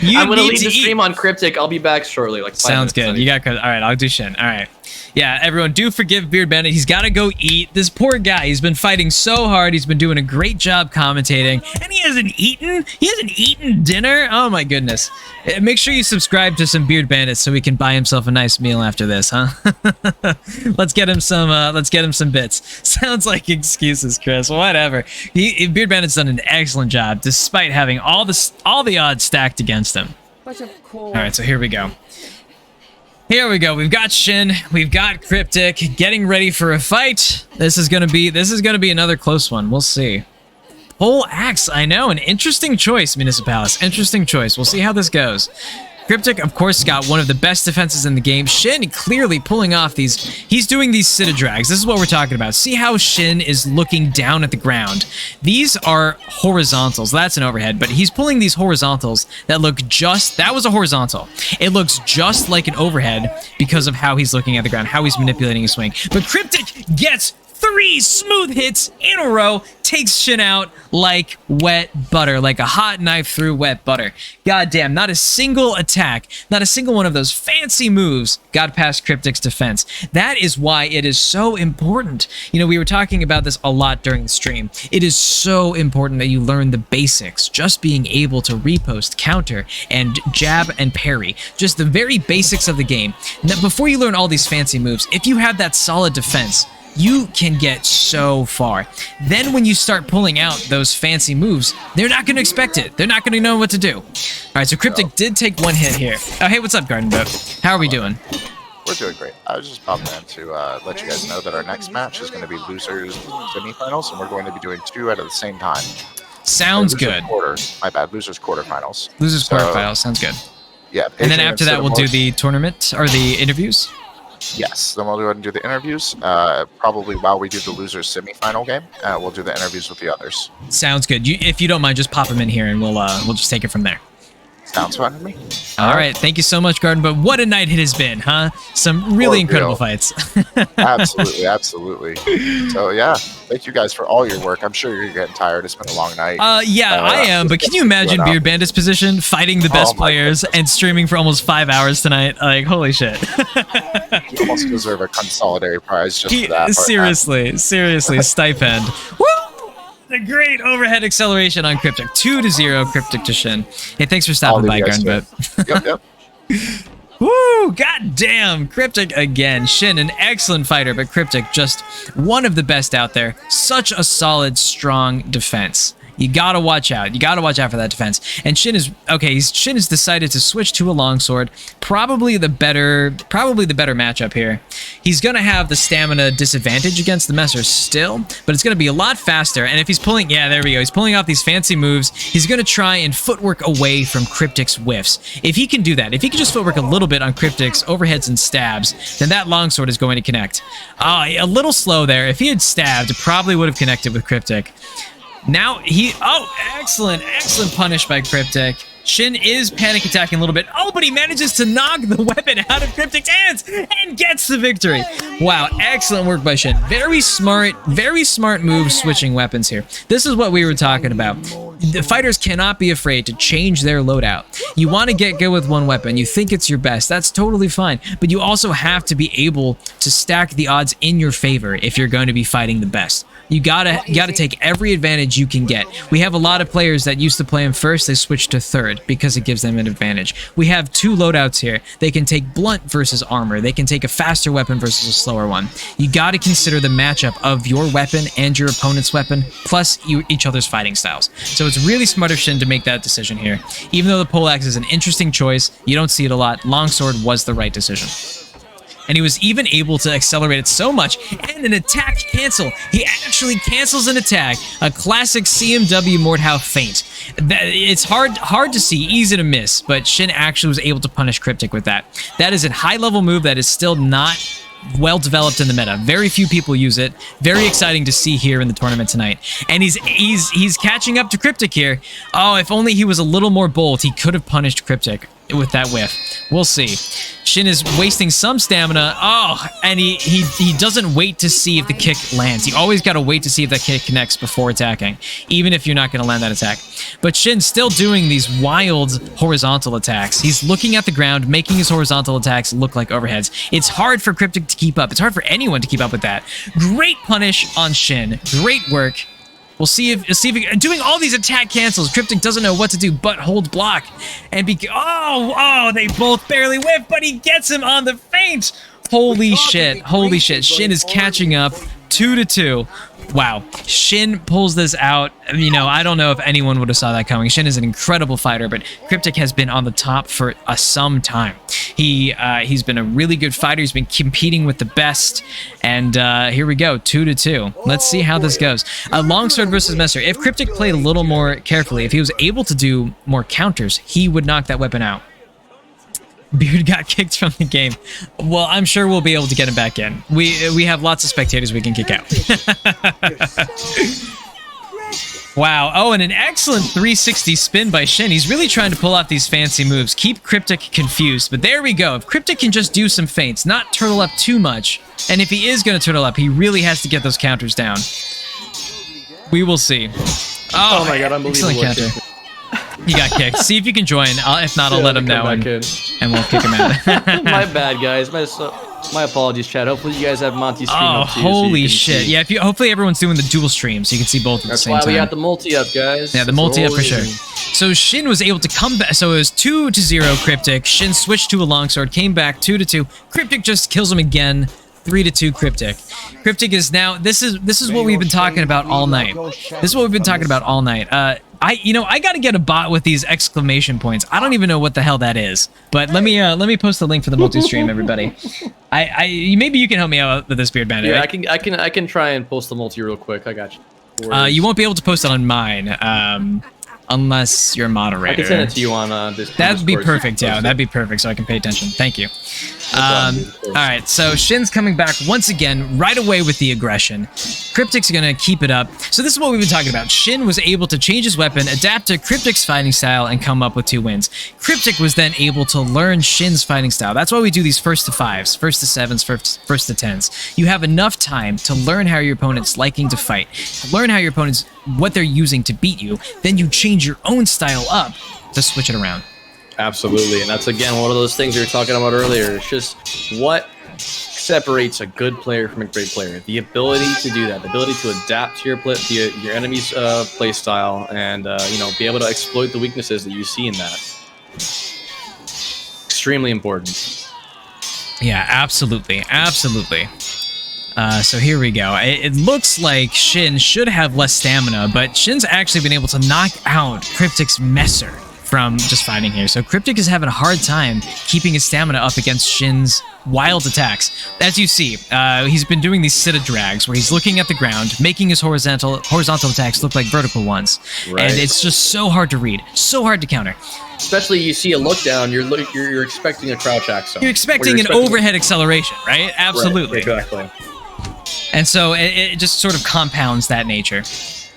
You I'm gonna need leave to the stream eat. on Cryptic. I'll be back shortly. Like 5 Sounds minutes. good. You got. All right, I'll do Shin. All right. Yeah, everyone, do forgive Beard Bandit. He's got to go eat. This poor guy, he's been fighting so hard. He's been doing a great job commentating, and he hasn't eaten. He hasn't eaten dinner. Oh my goodness! Make sure you subscribe to some Beard Bandits so he can buy himself a nice meal after this, huh? Let's get him some. Let's get him some bits. Sounds like excuses, Chris. Whatever. Beard Bandit's done an excellent job, despite having all the odds stacked against him. All right, so here we go. Here we go. We've got Shin. We've got Cryptic getting ready for a fight. This is gonna be another close one. We'll see. Pole Axe. I know, an interesting choice, Municipalist. Interesting choice. We'll see how this goes. Cryptic, of course, got one of the best defenses in the game. Shin clearly pulling off these. He's doing these Sita drags. This is what we're talking about. See how Shin is looking down at the ground. These are horizontals. That's an overhead, but he's pulling these horizontals that look just. That was a horizontal. It looks just like an overhead because of how he's looking at the ground, how he's manipulating his swing. But Cryptic gets 3 smooth hits in a row, takes Shin out like wet butter, like a hot knife through wet butter. God damn, not a single attack, not a single one of those fancy moves got past Cryptic's defense. That is why it is so important. You know, we were talking about this a lot during the stream. It is so important that you learn the basics, just being able to repost, counter, and jab and parry. Just the very basics of the game. Now, before you learn all these fancy moves, if you have that solid defense, you can get so far. Then when you start pulling out those fancy moves, they're not going to expect it. They're not going to know what to do. All right, so Cryptic did take 1 hit here. Oh, hey, what's up, Garden Boat? How are we doing? We're doing great. I was just popping in to let you guys know that our next match is going to be losers semifinals, and we're going to be doing 2 at the same time. Sounds Losers good. Losers quarterfinals. Losers So, quarterfinals, sounds good. Yeah. And then Patreon after that, we'll do the tournament, or the interviews? Yes, then we'll go ahead and do the interviews. Probably while we do the losers semifinal game, we'll do the interviews with the others. Sounds good. If you don't mind, just pop them in here, and we'll just take it from there. Sounds fun to me. All right, thank you so much, Garden. But what a night it has been, huh? Some really incredible fights. Absolutely, absolutely. So yeah, thank you guys for all your work. I'm sure you're getting tired. It's been a long night. Yeah, I am. But can you imagine Beard Bandit's position, fighting the best players and streaming for almost 5 hours tonight? Like, holy shit. You almost deserve a consolidated prize just for that. Seriously, stipend. Woo! The great overhead acceleration on Cryptic. 2-0, Cryptic to Shin. Hey, thanks for stopping by, Garden Boat. Yep. Woo! God damn! Cryptic again. Shin, an excellent fighter, but Cryptic, just one of the best out there. Such a solid, strong defense. You gotta watch out. You gotta watch out for that defense. And Shin is okay. Shin has decided to switch to a longsword. Probably the better matchup here. He's gonna have the stamina disadvantage against the Messer still, but it's gonna be a lot faster. And if he's pulling, yeah, there we go. He's pulling off these fancy moves. He's gonna try and footwork away from Cryptic's whiffs. If he can do that, if he can just footwork a little bit on Cryptic's overheads and stabs, then that longsword is going to connect. A little slow there. If he had stabbed, it probably would have connected with Cryptic. Now excellent punish by Cryptic. Shin is panic attacking a little bit. Oh, but he manages to knock the weapon out of Cryptic's hands and gets the victory. Wow, excellent work by Shin. Very smart move switching weapons here. This is what we were talking about. The fighters cannot be afraid to change their loadout. You want to get good with one weapon. You think it's your best. That's totally fine. But you also have to be able to stack the odds in your favor if you're going to be fighting the best. You gotta take every advantage you can get. We have a lot of players that used to play him first, they switch to third because it gives them an advantage. We have 2 loadouts here. They can take blunt versus armor. They can take a faster weapon versus a slower one. You gotta consider the matchup of your weapon and your opponent's weapon, plus each other's fighting styles. So it's really smart of Shin to make that decision here. Even though the poleaxe is an interesting choice, you don't see it a lot, longsword was the right decision. And he was even able to accelerate it so much, and an attack cancel. He actually cancels an attack. A classic CMW Mordhau feint. It's hard to see, easy to miss, but Shin actually was able to punish Cryptic with that. That is a high-level move that is still not well developed in the meta. Very few people use it. Very exciting to see here in the tournament tonight. And he's catching up to Cryptic here. Oh, if only he was a little more bold, he could have punished Cryptic with that whiff. We'll see. Shin is wasting some stamina. Oh, and he doesn't wait to see if the kick lands. You always got to wait to see if that kick connects before attacking, even if you're not going to land that attack. But Shin's still doing these wild horizontal attacks. He's looking at the ground, making his horizontal attacks look like overheads. It's hard for Cryptic to keep up. It's hard for anyone to keep up with that. Great punish on Shin. Great work. We'll see if doing all these attack cancels. Cryptic doesn't know what to do but hold block. And they both barely whiff, but he gets him on the feint. Holy shit. Shin is catching up 2-2. Wow. Shin pulls this out. You know, I don't know if anyone would have saw that coming. Shin is an incredible fighter, but Cryptic has been on the top for some time. He's been a really good fighter. He's been competing with the best. And here we go, 2-2. Let's see how this goes. Longsword versus Messer. If Cryptic played a little more carefully, if he was able to do more counters, he would knock that weapon out. Beard got kicked from the game. Well, I'm sure we'll be able to get him back in. We have lots of spectators we can kick out. Wow. Oh, and an excellent 360 spin by Shin. He's really trying to pull off these fancy moves. Keep Cryptic confused. But there we go. If Cryptic can just do some feints, not turtle up too much, and if he is going to turtle up, he really has to get those counters down. We will see. Oh my god, unbelievable. Excellent counter. He got kicked. See if you can join. If not, I'll let him know, and we'll kick him out. My bad, guys. My apologies, Chad. Hopefully you guys have Monty stream Oh, up too, holy so shit. see. Yeah, hopefully everyone's doing the dual stream, so you can see both at That's the same why time. we got the multi up, guys. Yeah, the multi up for sure. So Shin was able to come back. So it was 2-0 Cryptic. Shin switched to a longsword, came back 2-2. Cryptic just kills him again. 3-2 Cryptic. Cryptic is now. This is what we've been talking about all night. This is what we've been talking about all night. I got to get a bot with these exclamation points. I don't even know what the hell that is. But let me post the link for the multi-stream, everybody. Maybe you can help me out with this, Beard Bandit. Yeah, right? I can try and post the multi real quick. I got you. You won't be able to post it on mine. Unless you're a moderator. I can send it to you on this. That'd be Discord, perfect, so you yeah. can That'd be perfect, so I can pay attention. Thank you. problem, dude, of course. All right, so Shin's coming back once again, right away with the aggression. Cryptic's gonna keep it up. So this is what we've been talking about. Shin was able to change his weapon, adapt to Cryptic's fighting style, and come up with 2 wins. Cryptic was then able to learn Shin's fighting style. That's why we do these first to 5s, first to 7s, first to 10s. You have enough time to learn how your opponent's liking to fight, learn how your opponent's what they're using to beat you. Then you change your own style up to switch it around. Absolutely, and that's again one of those things we were talking about earlier. It's just what separates a good player from a great player. The ability to do that, the ability to adapt to your enemy's play style, and be able to exploit the weaknesses that you see in that. Extremely important. Yeah, absolutely, absolutely. So here we go. It looks like Shin should have less stamina, but Shin's actually been able to knock out Cryptic's Messer from just fighting here. So Cryptic is having a hard time keeping his stamina up against Shin's wild attacks. As you see, he's been doing these Sitta drags where he's looking at the ground, making his horizontal attacks look like vertical ones. Right. And it's just so hard to read, so hard to counter. Especially you see a look down, you're expecting a crouch axe. You're expecting an overhead acceleration, right? Absolutely. Right, exactly. And so it just sort of compounds that nature.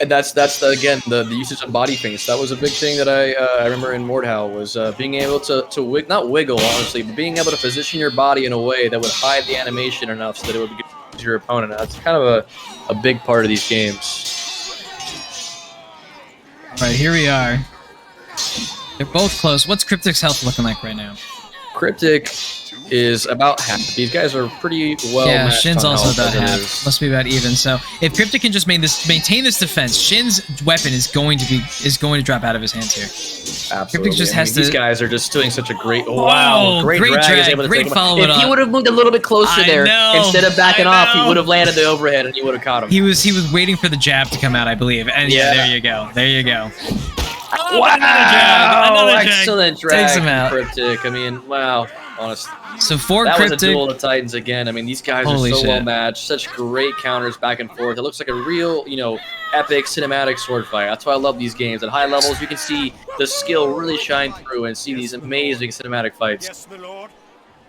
And that's the usage of body feints. That was a big thing that I remember in Mordhau was being able to not wiggle, honestly, but being able to position your body in a way that would hide the animation enough so that it would be good to your opponent. That's kind of a big part of these games. All right, here we are. They're both close. What's Cryptic's health looking like right now? Cryptic is about half. These guys are pretty well. Yeah, matched Shin's on also health about as it half. is. Must be about even. So if Cryptic can just maintain this defense, Shin's weapon is going to drop out of his hands here. Absolutely. Cryptic just has to. These guys are just doing such a great. Wow, Great great drag. Is drag, able to great take him. follow-up. If he would have moved a little bit closer I there, know, instead of backing I off, he know. would have landed the overhead and he would have caught him. He was waiting for the jab to come out, I believe. And yeah, there you go. There you go. Oh, Wow! Another drag. Excellent drag. Takes him out. Cryptic. I mean, wow. Honestly, So for that Cryptic, was a duel of the Titans again. I mean, these guys Holy are so shit. well matched. Such great counters back and forth. It looks like a real, epic cinematic sword fight. That's why I love these games. At high levels, you can see the skill really shine through and see these amazing cinematic fights.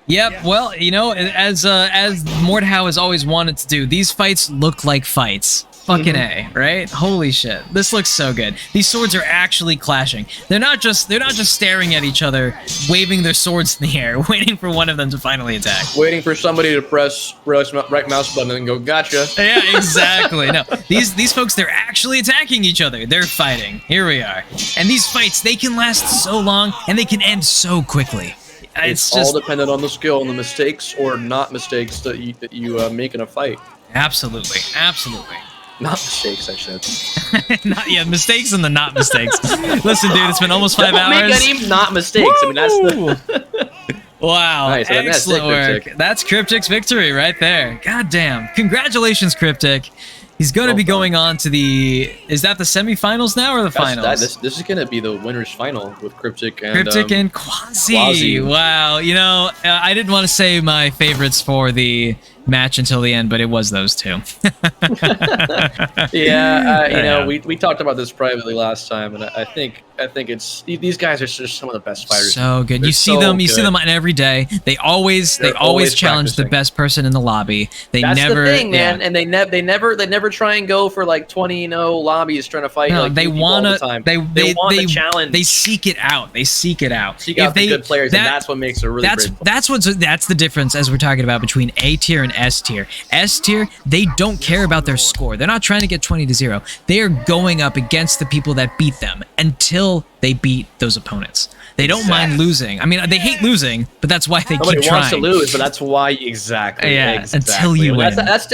Yep. Well, as Mordhau has always wanted to do, these fights look like fights. Fucking A, right? Holy shit. This looks so good. These swords are actually clashing. They're not just staring at each other, waving their swords in the air, waiting for one of them to finally attack. Waiting for somebody to press right mouse button and go, gotcha. Yeah, exactly. No, these folks, they're actually attacking each other. They're fighting. Here we are. And these fights, they can last so long and they can end so quickly. It's just all dependent on the skill and the mistakes or not mistakes that you make in a fight. absolutely. Not mistakes, I should. Not yet. Mistakes and the not mistakes. Listen, dude, it's been almost 5 Don't hours. make any not mistakes. I mean, that's the. Wow, Nice, and that's excellent it, work. Cryptic. That's Cryptic's victory right there. God damn. Congratulations, Cryptic. He's going to Well be done. going on to the... Is that the semifinals now or the finals? This is going to be the winner's final with Cryptic and Cryptic and Quasi. Quasi. Wow. I didn't want to say my favorites for the match until the end, but it was those two. Yeah, you know, Yeah. we talked about this privately last time, and I think it's these guys are just some of the best fighters. So good. They're You see so them. You see good. them on every day. They always They're always always challenge the practicing. best person in the lobby. They That's never. the thing, man. yeah. And they never try and go for like 20-0 lobbies trying to fight. No, like, they new people all the wanna. time. They want the challenge. They seek it out. They seek it out. Seek out the good players, and that's what makes it really that's great. that's the difference as we're talking about between A tier and S tier. S tier, they don't care about their score. They're not trying to get 20-0. They are going up against the people that beat them until they beat those opponents. They don't mind losing. I mean, they hate losing, but that's why they Nobody keep wants trying. to lose, but that's why exactly. Yeah, exactly. until you win. That's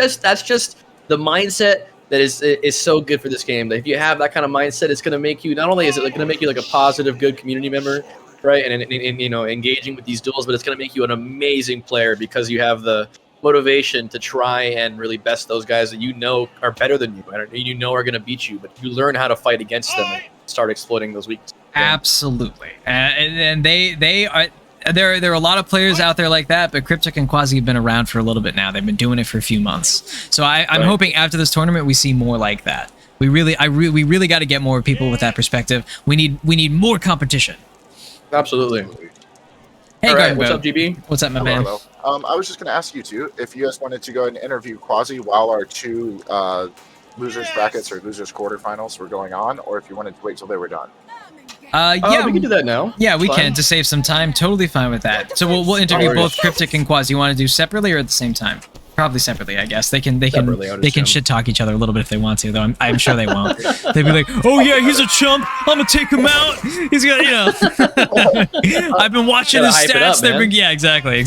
just the mindset that is so good for this game. That if you have that kind of mindset, it's going to make you, not only is it going to make you like a positive, good community member, right, and you know, engaging with these duels, but it's going to make you an amazing player because you have the motivation to try and really best those guys that you know are better than you, and you know are going to beat you, but you learn how to fight against them and start exploiting those weaknesses. Absolutely, and they are. There are a lot of players out there like that, but Cryptic and Quasi have been around for a little bit now. They've been doing it for a few months. So I'm Right. hoping after this tournament we see more like that. We really got to get more people with that perspective. We need more competition. Absolutely. Hey, All right, Garden what's Boat. up, GB? What's up, my man? Hello. I was just going to ask you two if you guys wanted to go ahead and interview Quasi while our two losers brackets or losers quarterfinals were going on, or if you wanted to wait till they were done. Yeah, we can do that now. Yeah, we Fine. can to save some time. Totally fine with that. So we'll interview worries. both Cryptic and Quasi. You want to do separately or at the same time? Probably separately, I guess. They can Separately, I would they can assume. shit talk each other a little bit if they want to, though. I'm sure they won't. They'd be like, "Oh yeah, he's a chump. I'm gonna take him out. He's gonna, you know." I've been watching Gotta his hype it stats. up, man. Yeah, exactly.